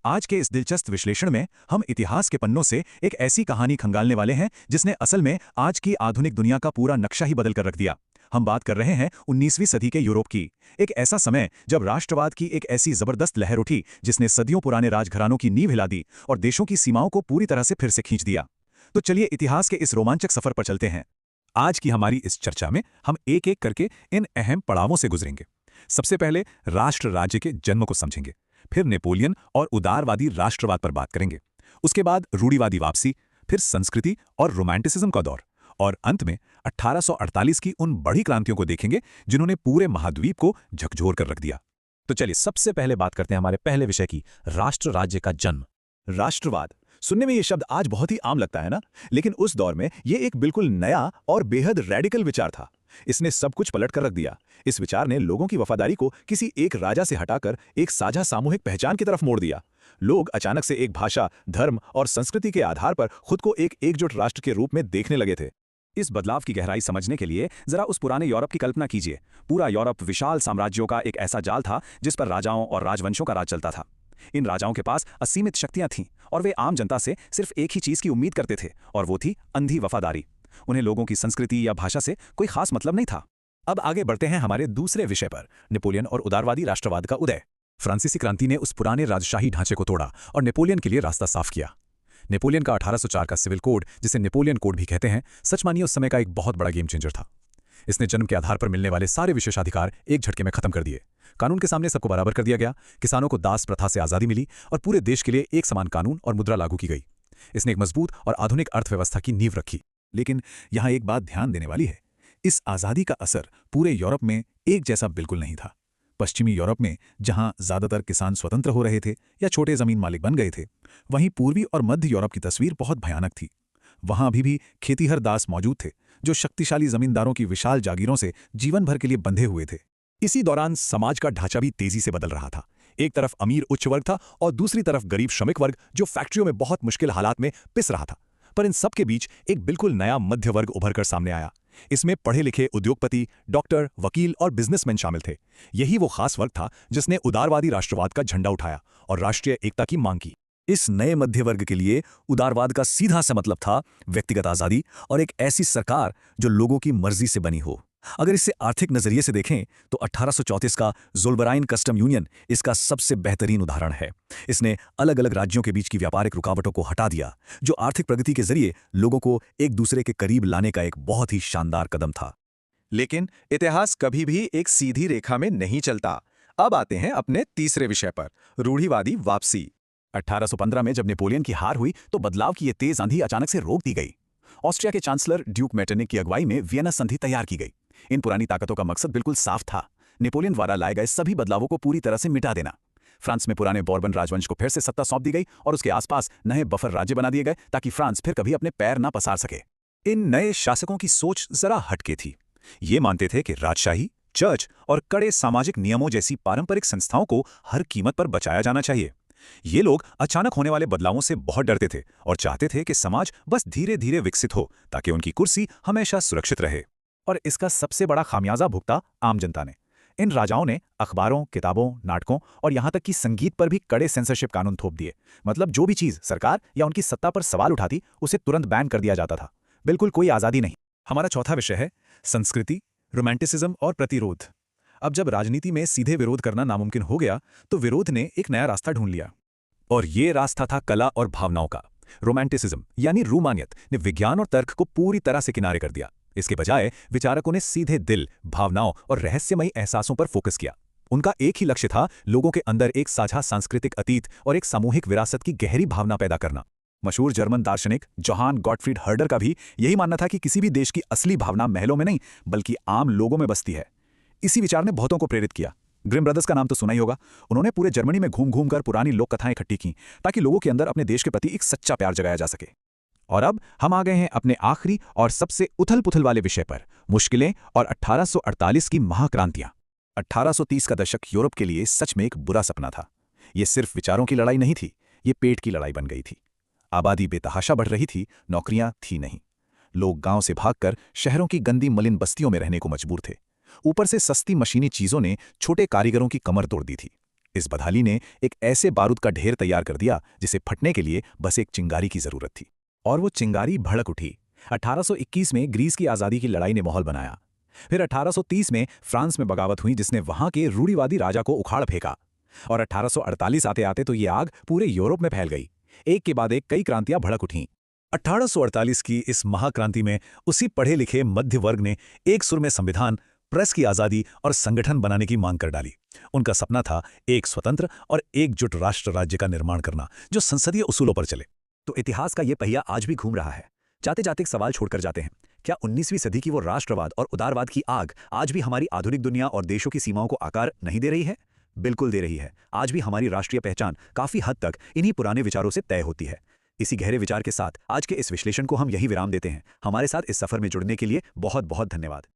आज के इस दिलचस्प विश्लेषण में हम इतिहास के पन्नों से एक ऐसी कहानी खंगालने वाले हैं जिसने असल में आज की आधुनिक दुनिया का पूरा नक्शा ही बदल कर रख दिया। हम बात कर रहे हैं 19वीं सदी के यूरोप की। एक ऐसा समय जब राष्ट्रवाद की एक ऐसी जबरदस्त लहर उठी जिसने सदियों पुराने राजघरानों की नींव हिला दी और देशों की सीमाओं को पूरी तरह से फिर से खींच दिया। तो चलिए इतिहास के इस रोमांचक सफर पर चलते हैं। आज की हमारी इस चर्चा में हम एक एक करके इन अहम पड़ावों से गुजरेंगे। सबसे पहले राष्ट्र राज्य के जन्म को समझेंगे, फिर नेपोलियन और उदारवादी राष्ट्रवाद पर बात करेंगे, उसके बाद रूढ़िवादी वापसी, फिर संस्कृति और रोमांटिसिज्म का दौर, और अंत में 1848 की उन बड़ी क्रांतियों को देखेंगे जिन्होंने पूरे महाद्वीप को झकझोर कर रख दिया। तो चलिए सबसे पहले बात करते हैं हमारे पहले विषय की, राष्ट्र राज्य का जन्म। राष्ट्रवाद सुनने में ये शब्द आज बहुत ही आम लगता है ना, लेकिन उस दौर में ये एक बिल्कुल नया और बेहद रैडिकल विचार था। इसने सब कुछ पलट कर रख दिया। इस विचार ने लोगों की वफादारी को किसी एक राजा से हटाकर एक साझा सामूहिक पहचान की तरफ मोड़ दिया। लोग अचानक से एक भाषा, धर्म और संस्कृति के आधार पर खुद को एक एकजुट राष्ट्र के रूप में देखने लगे थे। इस बदलाव की गहराई समझने के लिए जरा उस पुराने यूरोप की कल्पना कीजिए। पूरा यूरोप विशाल साम्राज्यों का एक ऐसा जाल था जिस पर राजाओं और राजवंशों का राज चलता था। इन राजाओं के पास असीमित शक्तियां थीं और वे आम जनता से सिर्फ एक ही चीज की उम्मीद करते थे, और वो थी अंधी वफादारी। उन्हें लोगों की संस्कृति या भाषा से कोई खास मतलब नहीं था। अब आगे बढ़ते हैं हमारे दूसरे विषय पर, नेपोलियन और उदारवादी राष्ट्रवाद का उदय। फ्रांसीसी क्रांति ने उस पुराने राजशाही ढांचे को तोड़ा और नेपोलियन के लिए रास्ता साफ किया। नेपोलियन का 1804 का सिविल कोड, जिसे नेपोलियन कोड भी कहते हैं, सच मानिए उस समय का एक बहुत बड़ा गेम चेंजर था। इसने जन्म के आधार पर मिलने वाले सारे विशेषाधिकार एक झटके में खत्म कर दिए। कानून के सामने सबको बराबर कर दिया गया, किसानों को दास प्रथा से आज़ादी मिली और पूरे देश के लिए एक समान कानून और मुद्रा लागू की गई। इसने एक मजबूत और आधुनिक अर्थव्यवस्था की नींव रखी। लेकिन यहाँ एक बात ध्यान देने वाली है, इस आज़ादी का असर पूरे यूरोप में एक जैसा बिल्कुल नहीं था। पश्चिमी यूरोप में जहां ज्यादातर किसान स्वतंत्र हो रहे थे या छोटे जमीन मालिक बन गए थे, वहीं पूर्वी और मध्य यूरोप की तस्वीर बहुत भयानक थी। वहां अभी भी खेतीहर दास मौजूद थे जो शक्तिशाली जमींदारों की विशाल जागीरों से जीवन भर के लिए बंधे हुए थे। इसी दौरान समाज का ढांचा भी तेजी से बदल रहा था। एक तरफ अमीर उच्च वर्ग था और दूसरी तरफ गरीब श्रमिक वर्ग जो फैक्ट्रियों में बहुत मुश्किल हालात में पिस रहा था। पर इन सब के बीच एक बिल्कुल नया मध्य वर्ग उभर कर सामने आया। इसमें पढ़े लिखे उद्योगपति, डॉक्टर, वकील और बिजनेसमैन शामिल थे। यही वो खास वर्ग था जिसने उदारवादी राष्ट्रवाद का झंडा उठाया और राष्ट्रीय एकता की मांग की। इस नए मध्य वर्ग के लिए उदारवाद का सीधा सा मतलब था व्यक्तिगत आज़ादी और एक ऐसी सरकार जो लोगों की मर्जी से बनी हो। अगर इसे आर्थिक नजरिए से देखें तो 1834 का ज़ोल्बराइन कस्टम यूनियन इसका सबसे बेहतरीन उदाहरण है। इसने अलग अलग राज्यों के बीच की व्यापारिक रुकावटों को हटा दिया, जो आर्थिक प्रगति के जरिए लोगों को एक दूसरे के करीब लाने का एक बहुत ही शानदार कदम था। लेकिन इतिहास कभी भी एक सीधी रेखा में नहीं चलता। अब आते हैं अपने तीसरे विषय पर, रूढ़िवादी वापसी। 1815 में जब नेपोलियन की हार हुई तो बदलाव की ये तेज आंधी अचानक से रोक दी गई। ऑस्ट्रिया के चांसलर ड्यूक मेटरनिक की अगुवाई में वियना संधि तैयार की गई। इन पुरानी ताकतों का मकसद बिल्कुल साफ था, नेपोलियन द्वारा लाए गए सभी बदलावों को पूरी तरह से मिटा देना। फ्रांस में पुराने बोर्बन राजवंश को फिर से सत्ता सौंप दी गई और उसके आसपास नए बफर राज्य बना दिए गए ताकि फ्रांस फिर कभी अपने पैर ना पसार सके। इन नए शासकों की सोच जरा हटके थी। ये मानते थे कि राजशाही, चर्च और कड़े सामाजिक नियमों जैसी पारंपरिक संस्थाओं को हर कीमत पर बचाया जाना चाहिए। ये लोग अचानक होने वाले बदलावों से बहुत डरते थे और चाहते थे कि समाज बस धीरे धीरे विकसित हो ताकि उनकी कुर्सी हमेशा सुरक्षित रहे। और इसका सबसे बड़ा खामियाजा भुगता आम जनता ने। इन राजाओं ने अखबारों, किताबों, नाटकों और यहां तक कि संगीत पर भी कड़े सेंसरशिप कानून थोप दिए। मतलब जो भी चीज सरकार या उनकी सत्ता पर सवाल उठाती उसे तुरंत बैन कर दिया जाता था। बिल्कुल कोई आज़ादी नहीं। हमारा चौथा विषय है संस्कृति, रोमांटिसिज्म और प्रतिरोध। अब जब राजनीति में सीधे विरोध करना नामुमकिन हो गया तो विरोध ने एक नया रास्ता ढूंढ लिया, और ये रास्ता था कला और भावनाओं का। रोमांटिसिज्म यानी रूमानियत ने विज्ञान और तर्क को पूरी तरह से किनारे कर दिया। इसके बजाय विचारकों ने सीधे दिल, भावनाओं और रहस्यमयी एहसासों पर फोकस किया। उनका एक ही लक्ष्य था, लोगों के अंदर एक साझा सांस्कृतिक अतीत और एक सामूहिक विरासत की गहरी भावना पैदा करना। मशहूर जर्मन दार्शनिक जोहान गॉटफ्रीड हर्डर का भी यही मानना था कि किसी भी देश की असली भावना महलों में नहीं बल्कि आम लोगों में बसती है। इसी विचार ने बहुतों को प्रेरित किया। ग्रिम ब्रदर्स का नाम तो सुना ही होगा। उन्होंने पूरे जर्मनी में घूम घूम कर पुरानी लोक कथाएं इकट्ठी की ताकि लोगों के अंदर अपने देश के प्रति एक सच्चा प्यार जगाया जा सके। और अब हम आ गए हैं अपने आखिरी और सबसे उथल पुथल वाले विषय पर, मुश्किलें और 1848 की महाक्रांतियां। 1830 का दशक यूरोप के लिए सच में एक बुरा सपना था। ये सिर्फ विचारों की लड़ाई नहीं थी, ये पेट की लड़ाई बन गई थी। आबादी बेतहाशा बढ़ रही थी, नौकरियां थी नहीं। लोग गांव से भागकर शहरों की गंदी मलिन बस्तियों में रहने को मजबूर थे। ऊपर से सस्ती मशीनी चीजों ने छोटे कारीगरों की कमर तोड़ दी थी। इस बदहाली ने एक ऐसे बारूद का ढेर तैयार कर दिया जिसे फटने के लिए बस एक चिंगारी की जरूरत थी। और वो चिंगारी भड़क उठी। 1821 में ग्रीस की आज़ादी की लड़ाई ने माहौल बनाया। फिर 1830 में फ्रांस में बगावत हुई जिसने वहां के रूढ़िवादी राजा को उखाड़ फेंका। और 1848 आते आते तो ये आग पूरे यूरोप में फैल गई। एक के बाद एक कई क्रांतियां भड़क उठीं। 1848 की इस महाक्रांति में उसी पढ़े लिखे मध्य वर्ग ने एक सुर में संविधान, प्रेस की आज़ादी और संगठन बनाने की मांग कर डाली। उनका सपना था एक स्वतंत्र और एकजुट राष्ट्र राज्य का निर्माण करना जो संसदीय उसूलों पर चले। तो इतिहास का ये पहिया आज भी घूम रहा है। जाते जाते एक सवाल छोड़कर जाते हैं, क्या 19वीं सदी की वो राष्ट्रवाद और उदारवाद की आग आज भी हमारी आधुनिक दुनिया और देशों की सीमाओं को आकार नहीं दे रही है? बिल्कुल दे रही है। आज भी हमारी राष्ट्रीय पहचान काफी हद तक इन्हीं पुराने विचारों से तय होती है। इसी गहरे विचार के साथ आज के इस विश्लेषण को हम यहीं विराम देते हैं। हमारे साथ इस सफर में जुड़ने के लिए बहुत बहुत धन्यवाद।